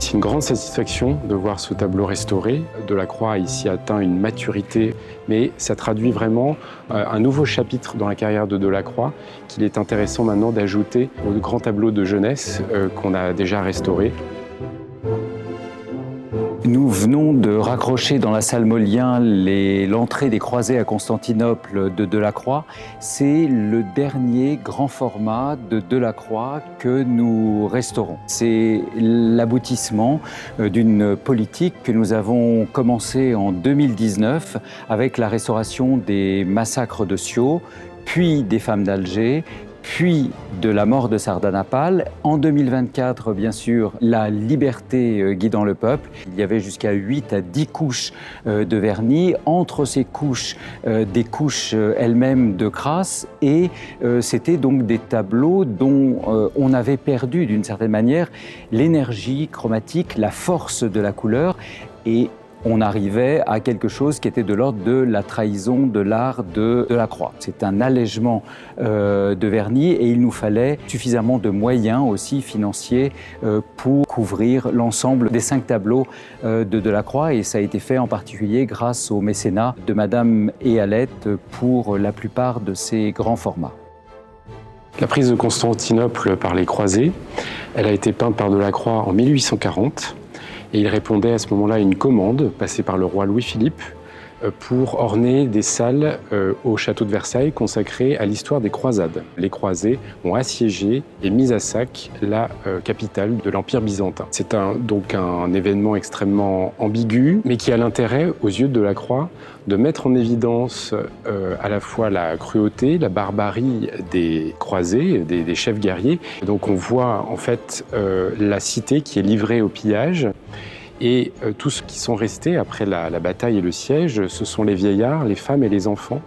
c'est une grande satisfaction de voir ce tableau restauré. Delacroix a ici atteint une maturité, mais ça traduit vraiment un nouveau chapitre dans la carrière de Delacroix qu'il est intéressant maintenant d'ajouter au grand tableau de jeunesse qu'on a déjà restauré. Nous venons de raccrocher dans la salle Mollien l'entrée des croisés à Constantinople de Delacroix. C'est le dernier grand format de Delacroix que nous restaurons. C'est l'aboutissement d'une politique que nous avons commencée en 2019 avec la restauration des massacres de Scio, puis des femmes d'Alger, puis de la mort de Sardanapale. En 2024, bien sûr, la liberté guidant le peuple. Il y avait jusqu'à 8 à 10 couches de vernis. Entre ces couches, des couches elles-mêmes de crasse. Et c'était donc des tableaux dont on avait perdu, d'une certaine manière, l'énergie chromatique, la force de la couleur. Et on arrivait à quelque chose qui était de l'ordre de la trahison de l'art de Delacroix. C'est un allègement de vernis et il nous fallait suffisamment de moyens aussi financiers pour couvrir l'ensemble des 5 tableaux de Delacroix, et ça a été fait en particulier grâce au mécénat de Madame Ehalette pour la plupart de ces grands formats. La prise de Constantinople par les croisés, elle a été peinte par Delacroix en 1840. Et il répondait à ce moment-là à une commande passée par le roi Louis-Philippe pour orner des salles au château de Versailles consacrées à l'histoire des croisades. Les croisés ont assiégé et mis à sac la capitale de l'Empire byzantin. C'est donc un événement extrêmement ambigu, mais qui a l'intérêt, aux yeux de Delacroix, de mettre en évidence à la fois la cruauté, la barbarie des croisés, des chefs guerriers. Donc on voit en fait la cité qui est livrée au pillage. Et tous ceux qui sont restés après la bataille et le siège, ce sont les vieillards, les femmes et les enfants.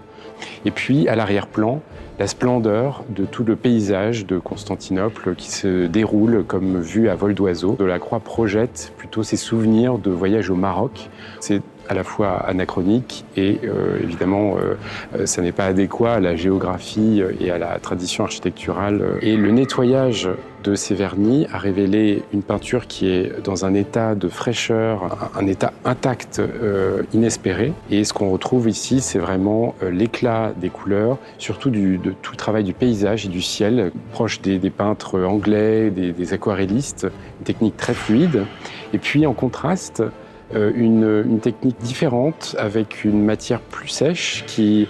Et puis, à l'arrière-plan, la splendeur de tout le paysage de Constantinople qui se déroule comme vue à vol d'oiseau. Delacroix projette plutôt ses souvenirs de voyage au Maroc. C'est à la fois anachronique et évidemment ça n'est pas adéquat à la géographie et à la tradition architecturale. Et le nettoyage de ces vernis a révélé une peinture qui est dans un état de fraîcheur, un état intact inespéré. Et ce qu'on retrouve ici, c'est vraiment l'éclat des couleurs, surtout de tout le travail du paysage et du ciel, proche des peintres anglais, des aquarellistes, une technique très fluide. Et puis en contraste, une technique différente avec une matière plus sèche qui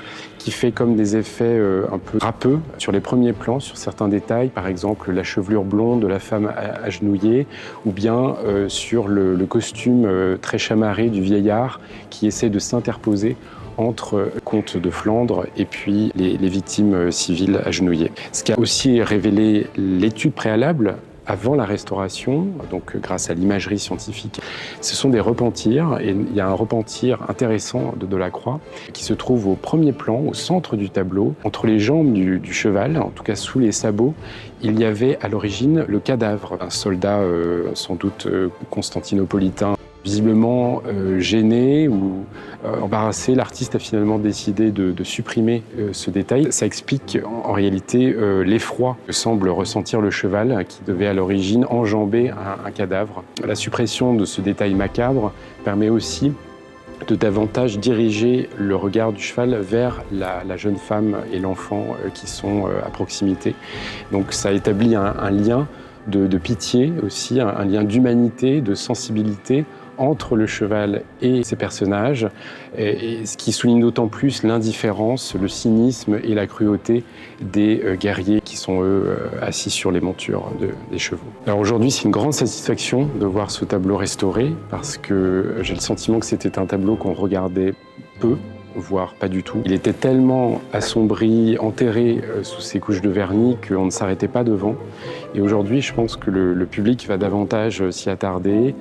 fait comme des effets un peu râpeux sur les premiers plans, sur certains détails, par exemple la chevelure blonde de la femme agenouillée, ou bien sur le costume très chamarré du vieillard qui essaie de s'interposer entre comte de Flandre et puis les victimes civiles agenouillées. Ce qui a aussi révélé l'étude préalable avant la restauration, donc grâce à l'imagerie scientifique, ce sont des repentirs, et il y a un repentir intéressant de Delacroix qui se trouve au premier plan, au centre du tableau, entre les jambes du cheval, en tout cas sous les sabots. Il y avait à l'origine le cadavre d'un soldat sans doute constantinopolitain. Visiblement gêné ou embarrassé, l'artiste a finalement décidé de supprimer ce détail. Ça explique en réalité l'effroi que semble ressentir le cheval qui devait à l'origine enjamber un cadavre. La suppression de ce détail macabre permet aussi de davantage diriger le regard du cheval vers la jeune femme et l'enfant qui sont à proximité. Donc ça établit un lien de pitié aussi, un lien d'humanité, de sensibilité entre le cheval et ses personnages, et ce qui souligne d'autant plus l'indifférence, le cynisme et la cruauté des guerriers qui sont eux assis sur les montures des chevaux. Alors aujourd'hui, c'est une grande satisfaction de voir ce tableau restauré parce que j'ai le sentiment que c'était un tableau qu'on regardait peu, voire pas du tout. Il était tellement assombri, enterré sous ces couches de vernis qu'on ne s'arrêtait pas devant. Et aujourd'hui, je pense que le public va davantage s'y attarder.